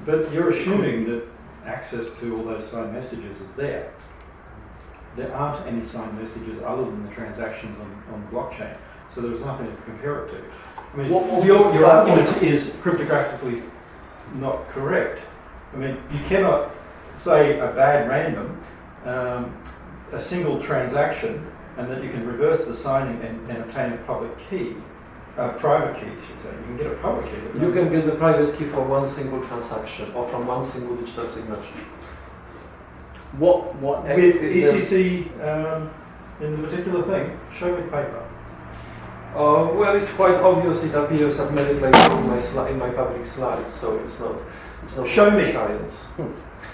But you're assuming that access to all those signed messages is there. There aren't any signed messages other than the transactions on the blockchain, so there's nothing to compare it to. I mean, your argument is cryptographically not correct. I mean, you cannot say a bad random, a single transaction, and that you can reverse the signing and obtain a public key, a private key, I should say. You can get a public key. You can get the private key for one single transaction or from one single digital signature. What with ECC in the particular thing? Show me the paper. Well, it's quite obvious. It appears at many places in my public slides, so it's not show me science.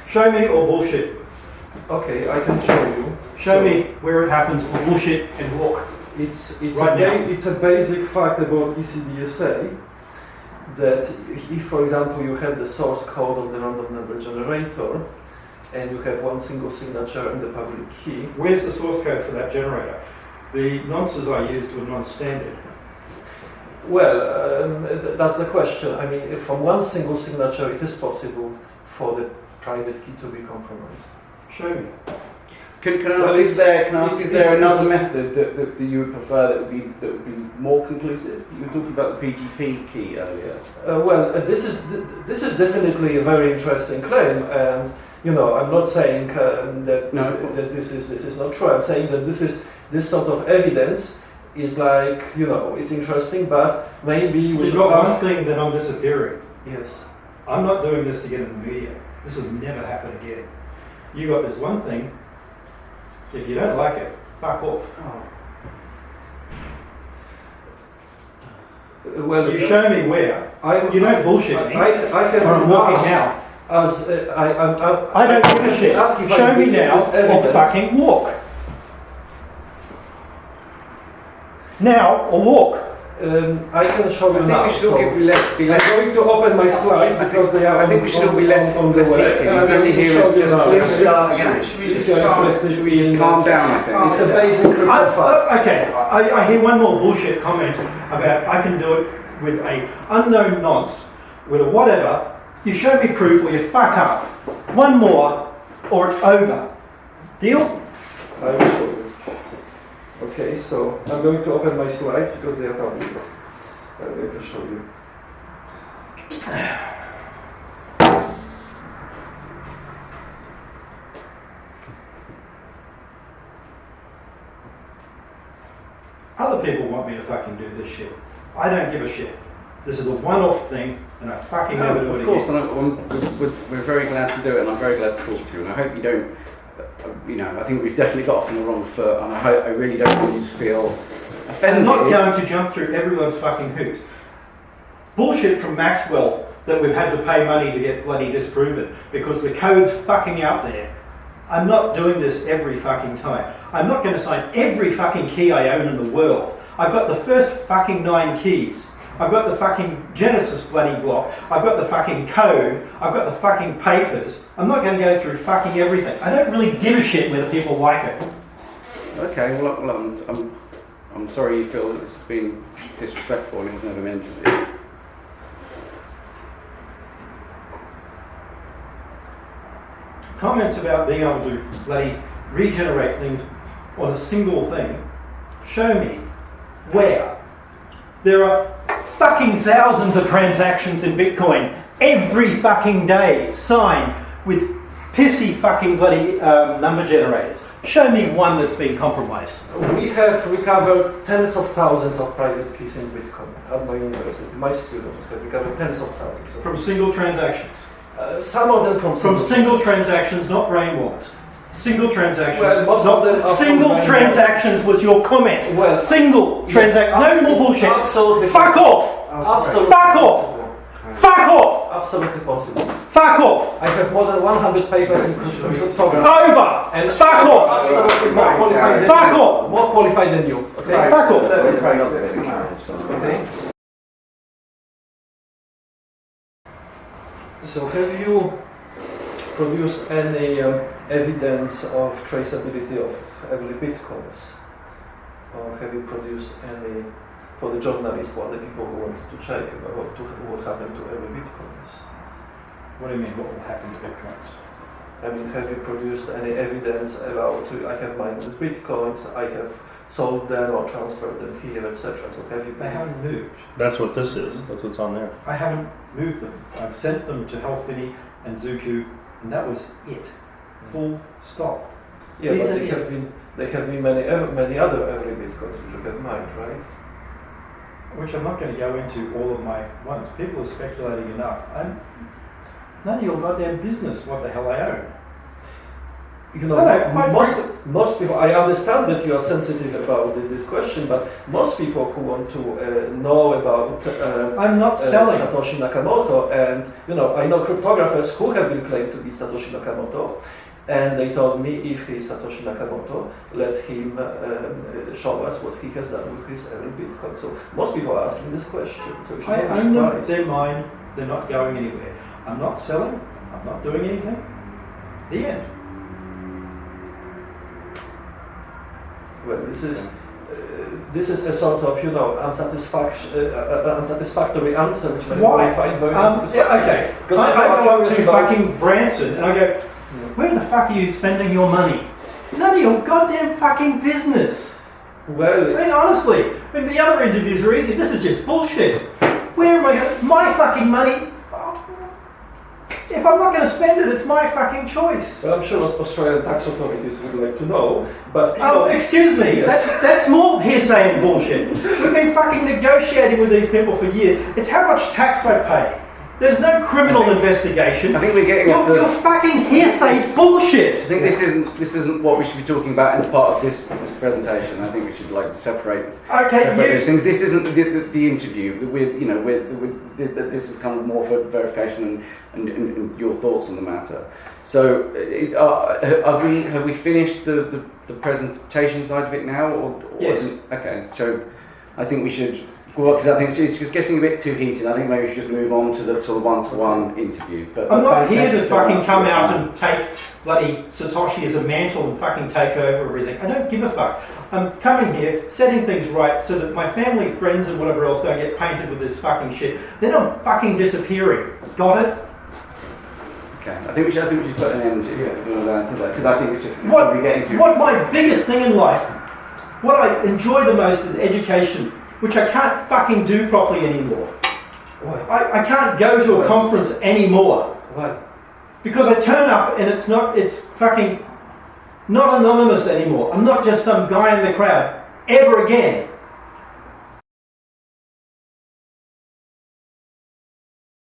Show me or bullshit. Okay, I can show you. Show me where it happens or bullshit and walk. It's a basic fact about ECDSA that if, for example, you have the source code of the random number generator and you have one single signature and the public key. Where's the source code for that generator? The nonces I used were non-standard. Well, that's the question. I mean, from one single signature, it is possible for the private key to be compromised. Show me. Can I ask, is there another method that you would prefer that would be more conclusive? You were talking about the PGP key earlier. This is definitely a very interesting claim, and I'm not saying that this is not true. I'm saying that this sort of evidence is like it's interesting, but maybe we should got one thing that I'm disappearing. Yes. I'm not doing this to get in the media. This will never happen again. You got this one thing. If you don't like it, fuck off. Well, you show me where. You don't bullshit me. I'm walking out. I don't give a shit. Show me now or fucking walk. Now or walk. I can show you now. I think we should all be less. I'm going to open my slides because they are. I think we should all be less on the way. Should we just calm down? It's a basic okay, I hear one more bullshit comment about I can do it with a unknown nonce, with a whatever. You show me proof or you fuck up. One more or it's over. Deal? I will show you. Okay, so I'm going to open my slides because they are public. I'm going to show you. Other people want me to fucking do this shit. I don't give a shit. This is a one-off thing, and I fucking never do it again. Of course, we're very glad to do it, and I'm very glad to talk to you. And I hope you don't. I think we've definitely got off on the wrong foot, and I really don't want you to feel offended. I'm not going to jump through everyone's fucking hoops. Bullshit from Maxwell that we've had to pay money to get bloody disproven because the code's fucking out there. I'm not doing this every fucking time. I'm not going to sign every fucking key I own in the world. I've got the first fucking 9 keys. I've got the fucking Genesis bloody block. I've got the fucking code. I've got the fucking papers. I'm not going to go through fucking everything. I don't really give a shit whether people like it. Okay, well, I'm sorry you feel that this has been disrespectful and it was never meant to be. Comments about being able to bloody regenerate things on a single thing. Show me where. There are fucking thousands of transactions in Bitcoin every fucking day signed with pissy fucking bloody number generators. Show me one that's been compromised. We have recovered tens of thousands of private keys in Bitcoin at my university. My students have recovered tens of thousands. From single transactions? Some of them from single transactions, not brain wallets. Single transactions. Well, most of them are single transactions was your comment. Well, single transactions. No more bullshit. Absolutely. Fuck off. Absolutely. Fuck off. Fuck off. Absolutely possible. Fuck off. I have more than 100 papers in cryptography. Over. And fuck off. Absolutely more qualified than fuck off. More qualified than you. Okay. Fuck off. Okay. So have you produced any evidence of traceability of every bitcoins? Or have you produced any for the journalists, for the people who wanted to check about what happened to every bitcoins? What do you mean, what will happen to bitcoins? I mean, have you produced any evidence about, I have mined these bitcoins, I have sold them or transferred them here, etc. So have you... They haven't moved. That's what this is. That's what's on there. I haven't moved them. I've sent them to Helfini and Zuku, and that was it. Full stop. Yeah, but there have been many other early bitcoins which you have mined, right? Which I'm not going to go into all of my ones. People are speculating enough. None of your goddamn business what the hell I own. You know, most people, I understand that you are sensitive about this question, but most people who want to know about I'm not selling Satoshi Nakamoto, and you know, I know cryptographers who have been claimed to be Satoshi Nakamoto, and they told me if he is Satoshi Nakamoto, let him show us what he has done with his early Bitcoin. So most people are asking this question. So I own them, they're mine, they're not going anywhere. I'm not selling, I'm not doing anything. The end. Well, this is a sort of, you know, unsatisfactory answer, which many people find very unsatisfactory. Okay, because I go to fucking Branson and I go, where the fuck are you spending your money? None of your goddamn fucking business. Well, I mean, honestly, I mean, the other interviews are easy. This is just bullshit. Where am I going? My fucking money. If I'm not going to spend it, it's my fucking choice. Well, I'm sure Australian tax authorities would like to know, but... Oh, excuse me, yes. that's more hearsay and bullshit. We've been fucking negotiating with these people for years. It's how much tax I pay. There's no criminal investigation. I think we're getting You're fucking hearsay bullshit. I think this isn't what we should be talking about as part of this presentation. I think we should separate those things. This isn't the interview. This is kind of more for verification and your thoughts on the matter. So, have we finished the presentation side of it now? Or yes. Okay. So, I think we should. Well, because I think it's just getting a bit too heated. I think maybe we should just move on to the one-to-one interview. But I'm not here to fucking come out and take bloody Satoshi as a mantle and fucking take over everything. I don't give a fuck. I'm coming here, setting things right so that my family, friends and whatever else don't get painted with this fucking shit. They're not fucking disappearing. Got it? Okay. I think we should put an end to that because I think it's just getting too... What my biggest thing in life, what I enjoy the most is education, which I can't fucking do properly anymore. Why? I can't go to a conference anymore. Why? Because I turn up and it's fucking not anonymous anymore. I'm not just some guy in the crowd ever again.